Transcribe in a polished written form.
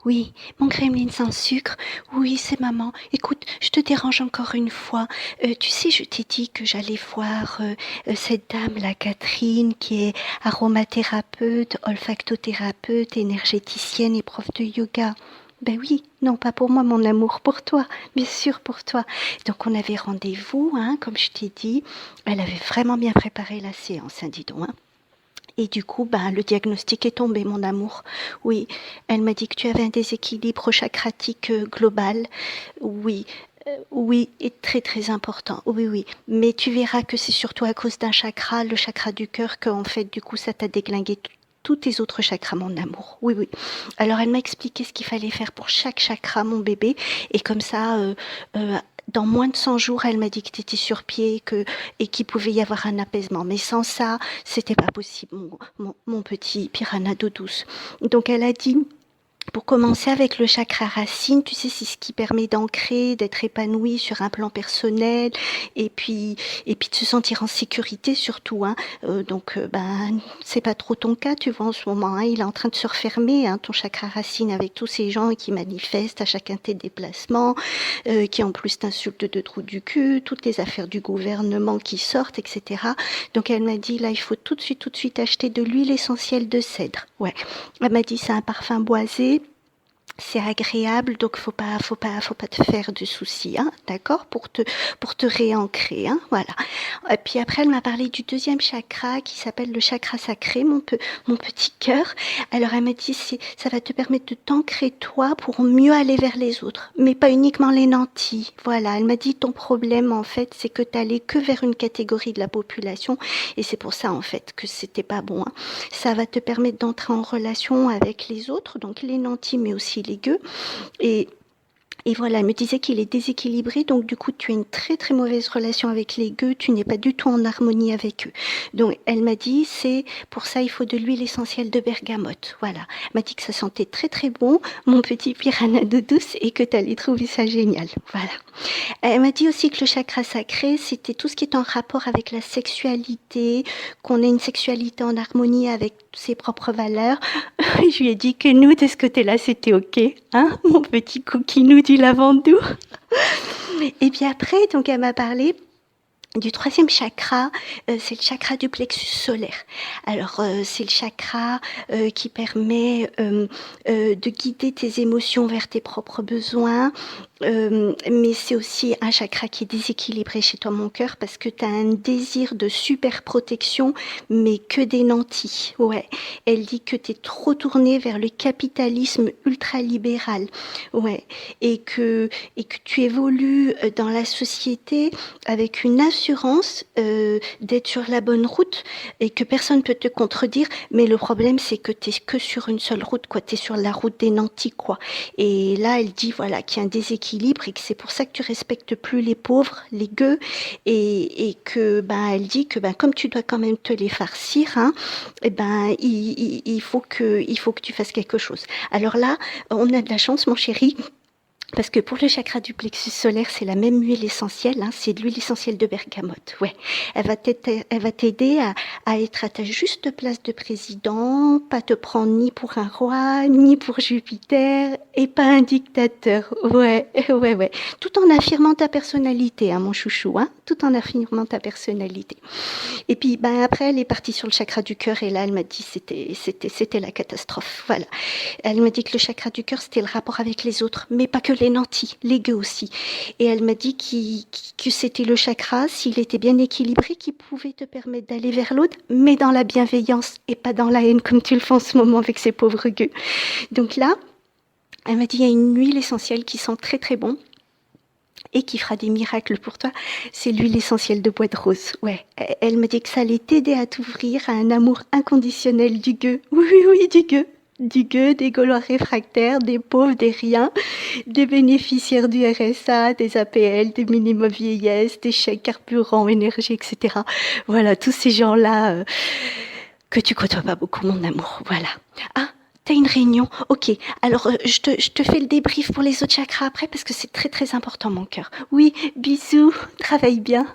Oui, mon gremlin sans sucre. Oui, c'est maman. Écoute, je te dérange encore une fois. Tu sais, je t'ai dit que j'allais voir cette dame, la Catherine, qui est aromathérapeute, olfactothérapeute, énergéticienne et prof de yoga. Ben oui, non pas pour moi mon amour, pour toi, bien sûr pour toi. Donc on avait rendez-vous, hein, comme je t'ai dit. Elle avait vraiment bien préparé la séance, hein, dis donc. Hein. Et du coup, ben, le diagnostic est tombé, mon amour. Oui, elle m'a dit que tu avais un déséquilibre chakratique global. Oui, oui, et très très important. Oui, oui. Mais tu verras que c'est surtout à cause d'un chakra, le chakra du cœur, qu'en fait, du coup, ça t'a déglingué tous tes autres chakras, mon amour. Oui, oui. Alors, elle m'a expliqué ce qu'il fallait faire pour chaque chakra, mon bébé. Et comme ça, dans moins de 100 jours, elle m'a dit que tu étais sur pied et qu'il pouvait y avoir un apaisement. Mais sans ça, c'était pas possible, mon petit piranha d'eau douce. Donc, elle a dit pour commencer avec le chakra racine, tu sais, c'est ce qui permet d'ancrer, d'être épanoui sur un plan personnel et puis de se sentir en sécurité surtout. Hein. Ben, c'est pas trop ton cas, tu vois, en ce moment. Hein. Il est en train de se refermer, hein, ton chakra racine, avec tous ces gens qui manifestent à chacun de tes déplacements, qui en plus t'insultent de trous du cul, toutes les affaires du gouvernement qui sortent, etc. Donc elle m'a dit, là, il faut tout de suite acheter de l'huile essentielle de cèdre. Ouais. Elle m'a dit, c'est un parfum boisé. C'est agréable, donc faut pas te faire de soucis, hein, d'accord, pour te réancrer, hein, voilà. Et puis après, elle m'a parlé du deuxième chakra qui s'appelle le chakra sacré, mon petit cœur. Alors elle m'a dit, ça va te permettre de t'ancrer toi pour mieux aller vers les autres, mais pas uniquement les nantis. Voilà, elle m'a dit, ton problème en fait, c'est que t'allais que vers une catégorie de la population, et c'est pour ça en fait que c'était pas bon. Hein. Ça va te permettre d'entrer en relation avec les autres, donc les nantis, mais aussi les gueux. Et et voilà, elle me disait qu'il est déséquilibré, donc du coup, tu as une très très mauvaise relation avec les gueux, tu n'es pas du tout en harmonie avec eux. Donc, elle m'a dit, c'est pour ça, il faut de l'huile essentielle de bergamote. Voilà. Elle m'a dit que ça sentait très très bon, mon petit piranha de douce, et que tu allais trouver ça génial. Voilà. Elle m'a dit aussi que le chakra sacré, c'était tout ce qui est en rapport avec la sexualité, qu'on ait une sexualité en harmonie avec ses propres valeurs. Je lui ai dit que nous, de ce côté-là, c'était OK, hein, mon petit coquinou du lavandou. Et puis après, donc, elle m'a parlé du troisième chakra, c'est le chakra du plexus solaire. Alors, c'est le chakra qui permet de guider tes émotions vers tes propres besoins, mais c'est aussi un chakra qui est déséquilibré chez toi, mon cœur, parce que tu as un désir de super protection, mais que des nantis. Ouais. Elle dit que tu es trop tourné vers le capitalisme ultralibéral. Ouais. Et que tu évolues dans la société avec une assurance d'être sur la bonne route et que personne ne peut te contredire. Mais le problème, c'est que tu es que sur une seule route, quoi. Tu es sur la route des nantis, quoi. Et là, elle dit voilà, qu'il y a un déséquilibre et que c'est pour ça que tu respectes plus les pauvres, les gueux, et que ben elle dit que ben comme tu dois quand même te les farcir, hein, et ben il faut que tu fasses quelque chose. Alors là, on a de la chance, mon chéri. Parce que pour le chakra du plexus solaire, c'est la même huile essentielle, hein, c'est de l'huile essentielle de bergamote. Ouais, elle va t'aider à être à ta juste place de président, pas te prendre ni pour un roi, ni pour Jupiter, et pas un dictateur. Ouais, ouais. Tout en affirmant ta personnalité, hein, mon chouchou, hein, tout en affirmant ta personnalité. Et puis, ben après, elle est partie sur le chakra du cœur, et là, elle m'a dit c'était la catastrophe. Voilà. Elle m'a dit que le chakra du cœur, c'était le rapport avec les autres, mais pas que les nantis, les gueux aussi. Et elle m'a dit que c'était le chakra, s'il était bien équilibré, qui pouvait te permettre d'aller vers l'autre, mais dans la bienveillance et pas dans la haine, comme tu le fais en ce moment avec ces pauvres gueux. Donc là, elle m'a dit, il y a une huile essentielle qui sent très très bon et qui fera des miracles pour toi, c'est l'huile essentielle de bois de rose. Ouais, elle m'a dit que ça allait t'aider à t'ouvrir à un amour inconditionnel du gueux. Oui, du gueux. Du gueux, des Gaulois réfractaires, des pauvres, des riens, des bénéficiaires du RSA, des APL, des minimums vieillesse, des chèques carburant, énergie, etc. Voilà, tous ces gens-là que tu côtoies pas beaucoup, mon amour. Voilà. Ah, t'as une réunion. Ok. Alors, je te fais le débrief pour les autres chakras après parce que c'est très très important, mon cœur. Oui, bisous. Travaille bien.